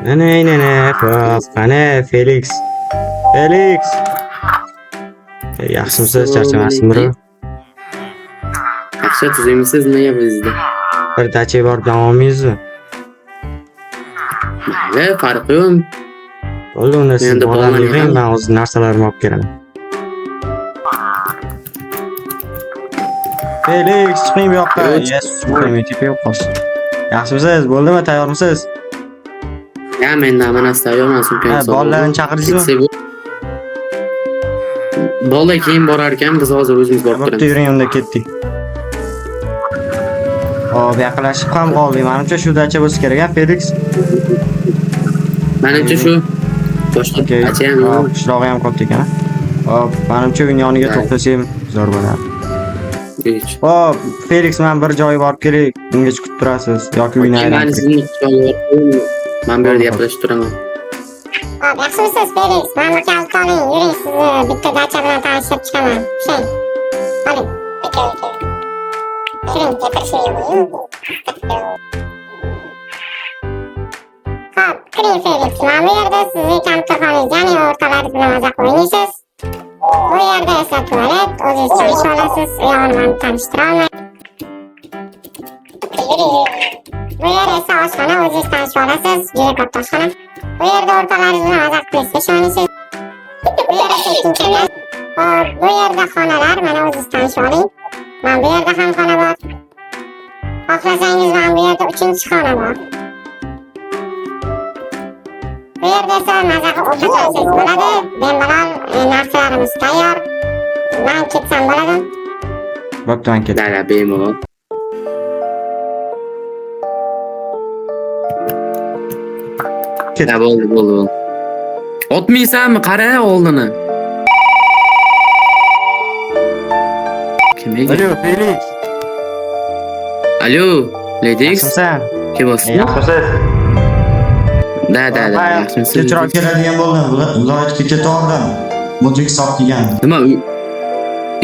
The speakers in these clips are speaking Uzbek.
Mana, xo'p, qani Felix. Felix. Yaxshimisiz, charchamasizmi bro? Yaxshi, tuzimisiz nega bizda? Bir dachaga borib davomiymizmi? Mayli, farqi yo'q. Bo'ldi, unda siz Endi bolalarni bolalarni yig'ing, ham- men o'z narsalarimni olib kelaman. Felix, chiqing bu yoqqa. Yo'q. Yes, men tepa yo'q qolsin. Yaxshimisiz? Bo'ldimi? Tayyormisiz? Ya men namanasi tayyorman, Ha, bolalarni chaqirdingizmi? Bola keyin borar ekan, biz hozir o'zimiz borib Bo'pti, turamiz. yuring, unda ketdik. Hop, yaqinlashib ham qoldik. Menimcha shu dacha bo'lsa kerak, ha, Felix. Menimcha shu boshqa Okey. acha ham Hop, qishlog'i ham katta ekan. Hop, menimcha uning yoniga Right. to'xtasam zo'r bo'ladi. yo'q. Hop, Felix, men bir joyga borib kelay. Ungacha kutib turasiz yoki uyni Men aylantirib. sizni kutib men bu yerda gaplashib turaman. Hop, yaxshimisiz Felix? Mana bu kalitni oling, yuring, sizni bitta dacha bilan tanishtirib chiqaman. Tushing. Oling. Yuring, gapirishmayman. Hop, kiring Felix. Mana bu yerda sizni kompyuterxonangiz, ya'ni o'rtalaringiz bilan maza o'ynaysiz. Bu yerda esa tualet, o'zingiz chiqish olasiz, uyog'ini men tanishtira olmayman. Bu yer esa oshxona, o'zingiz tanishib olasiz, juda katta oshxona. Bu yerda o'rtalaringiz bilan maza PlayStation o'ynaysiz. Bu yer esa ikkinchi uylar. Hop, bu yerda xonalar, mana o'zingiz tanishib oling. Mana bu yerda ham xona bor. Xohlasangiz mana bu yerda uchinchi xona bor. Bu yerda esa mazaga ovqat olsangiz bo'ladi. Bemalol narsalarimiz tayyor. Men ketsam bo'ladimi? Bo'pti, men ketdim. Dala bemalol. Ket. Ya bo'ldi. Otmaysanmi? Qara oldini. Kim edi? Alo, Felix. Alo, Lady X. Yaxshimisan? Kim bo'lsin? Yaxshimisiz? Da. Yaxshimisiz? Kechroq keladigan bo'ldim. Viloyatga ketoldim. Mudrik hisob degan. Nima?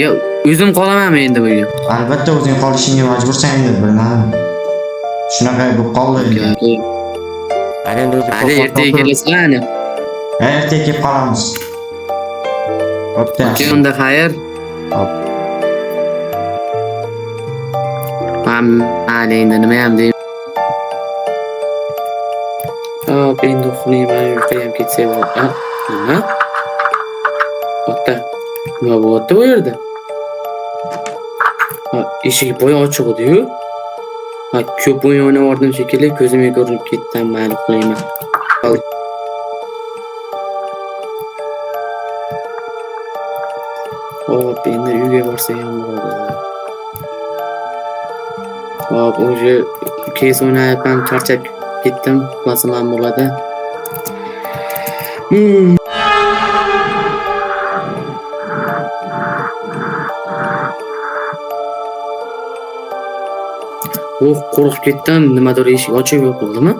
Yo, o'zim qolamanmi endi bu yerga? Albatta o'zing qolishingga majbursan endi, bilmadim. Shunaqa bo'lib qoldi endi. Hadi ertaga kelasizlarmi? Ertaga kelib qolamiz. Bo'pti. Okey, unda xayr. Hop. Mayli, endi nima ham deyman. Hop, endi uxlayman, uyquga ham ketsak bo'ladi. Nima? Ota. Nima bo'lyapti bu yerda? Eshik boya ochiq edi-yu. Ko'p o'yin o'ynavordim shekilli, ko'zimga ko'rinib ketdi, mayli uxlayman. Hop, endi uyga borsak ham bo'ladi. Hop, o'sha keys o'ynayapman, charchab ketdim, uxlasam ham bo'ladi. Qo'rqib ketdim, nimadir eshik ochib yo'qoldimi?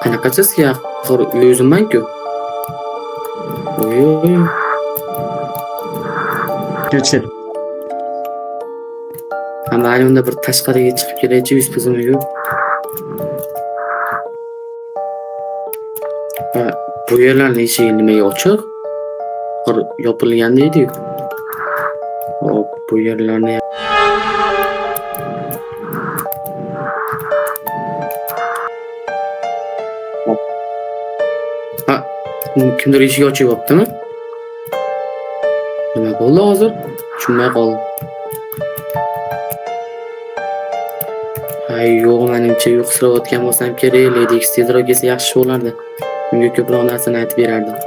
Qanaqasiz ya? Axir uy o'zimman-ku. Oy. Kechir. Mayli, unda bir tashqariga chiqib kelaychi, yuz-ko'zimni yuvib. Bu yerlarning eshigi nimaga ochiq? Axir yopilgan deydi-ku. Hop, bu yerlarni kimdir eshik ochib yoptimi? Nima bo'ldi hozir? Tushunmay qoldim. Yo'q, menimcha yo'qsirayotgan bo'lsam kerak, Lady X tezroq kelsa yaxshi bo'lardi. Unga ko'proq narsani aytib berardim.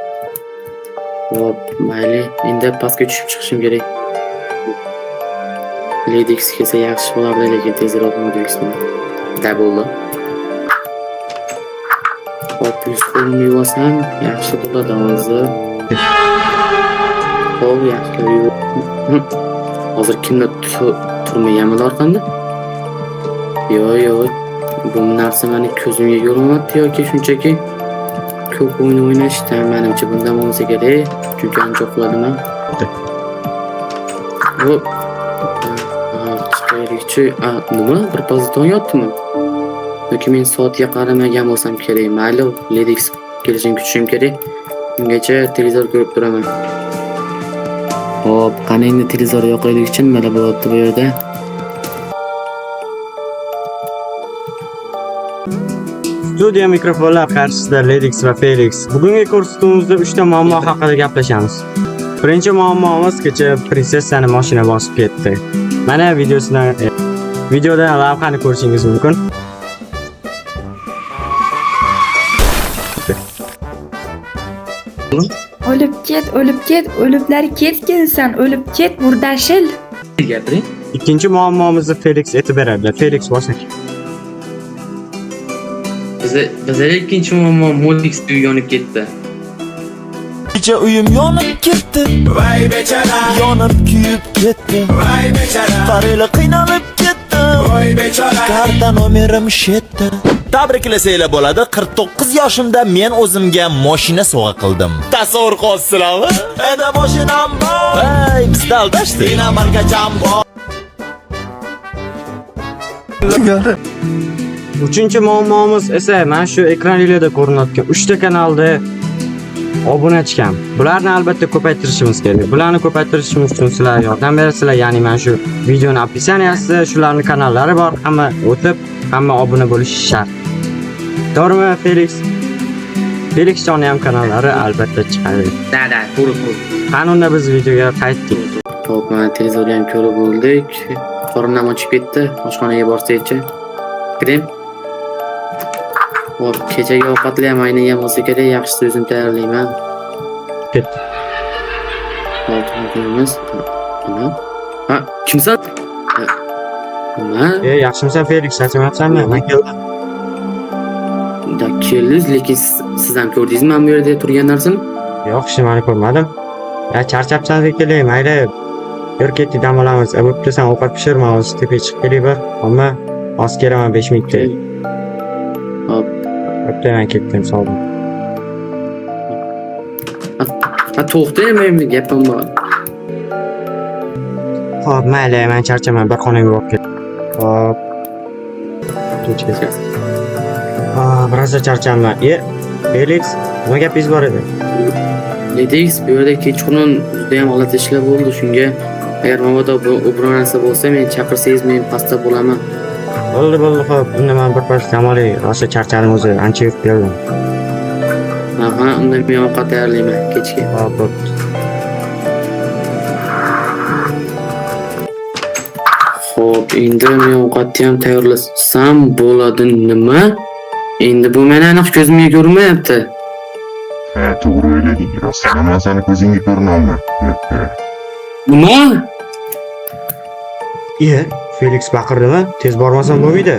Hop, mayli, endi pastga tushib chiqishim kerak. Lady X kelsa yaxshi bo'lardi, lekin tezroq Lady X bilan. Da bo'ldi. Hop, yuz-qo'limni yuvasam yaxshi bo'ladi hozir. Hop, yaxshi yuvib. Hozir kimdir turmaganmi orqamda? Yo'q. Bu narsa meni ko'zimga ko'rinmayapti yoki shunchaki ko'p o'yin o'ynashdan, menimcha bundan bo'lsa kerak. Chunki ancha uxladim. Hop. Chiqaylikchi. Nima? Bir pozitsiya yotdimi? yoki men soatga qaramagan bo'lsam kerak. Mayli, Ledix kelishini kutishim kerak. Ungacha televizor ko'rib turaman. Hop, qani endi televizor yoqaylik uchun mana bo'lyapti bu yerda. Studiya mikrofonlar qarshisida Ledix va Felix. Bugungi ko'rsatuvimizda 3 ta muammo haqida gaplashamiz. Birinchi muammomiz kecha prinsessani mashina bosib ketdi. Mana videodan lavhani ko'rishingiz mumkin. O'lib ket, o'liblar ketkinsan, o'lib ket, murdashil. Gapiring. Ikkinchi muammomizni Felix aytib beradi. Felix boshla. Bizda ikkinchi muammo Modix yonib ketdi. Kecha uyim yonib ketdi. Voy bechara. Yonib kuyib ketdi. Voy bechara. Fareli qiynalib ketdi. Voy bechara. Karta nomerim shetdi. Tabriklasanglar bo'ladi. 49 yoshimda men o'zimga mashina sovg'a qildim. Tasavvur qilasizlarmi? Endi mashinam bor. Voy, bizda aldashdi. Men amalga jam bor. Uchinchi muammomiz esa mana shu ekranlarda ko'rinayotgan 3 ta kanalda obunachigan. Bularni albatta ko'paytirishimiz kerak. Bularni ko'paytirishimiz uchun sizlar yordam berasizlar. Ya'ni mana shu videoning opsiyasida shularning kanallari bor. Hamma o'tib, hamma obuna bo'lishi shart. To'g'rimi, Felix? Felix joning ham kanallari albatta chiqadi. Da, to'g'ri. Qanunda biz videoga qaytdik. Hop, mana televizorni ham ko'rib bo'ldik. Qorinam ochib ketdi. Oshxonaga borsakchi. Kiring. Hop, kechagi ovqatli ham aynagan bo'lsa kerak, yaxshisi o'zim tayyorlayman. Ket. Hop, qilamiz. Nima? Ha, kimsan? Nima? Yaxshimisan Felix, charchamayapsanmi? Men keldim. Da keldingiz, lekin siz ham ko'rdingizmi men bu yerda turgan narsani? Yo'q, hech nimani ko'rmadim. Charchabsan kelay, mayli. Yur ketdik, dam olamiz. Bo'pti, sen ovqat pishirma, o'zi tepaga chiqib keling bir. Ammo oz kelaman 5 minutda. Hop. Bo'pti, men ketdim, sog' bo'l. Ha, to'xta, men gapim bor. Hop, mayli, men charchaman, bir xonaga borib ket. Hop. Kechgacha. Biroz charchaman. Felix, nima gapingiz bor edi? Ledix, bu yerda kechqurun juda ham g'alati ishlar bo'ldi. Shunga agar mabodo biror narsa bo'lsa, meni chaqirsangiz, men pastda bo'laman. Bo'ldi, hop. Unda men birpas dam olay. Rosa charchadim o'zi, ancha yurib keldim. Aha, unda men ovqat tayyorlayman kechga. Hop, bo'pti. Xo'p, endi men ovqatni ham tayyorlasam bo'ladi. Nima? Endi bu meni aniq ko'zimga ko'rinmayapti. Ha, to'g'ri o'ylading. Rostdan ham seni ko'zingga ko'rinaman. Nima? Felix baqirdimi? Tez bormasam bo'lmaydi.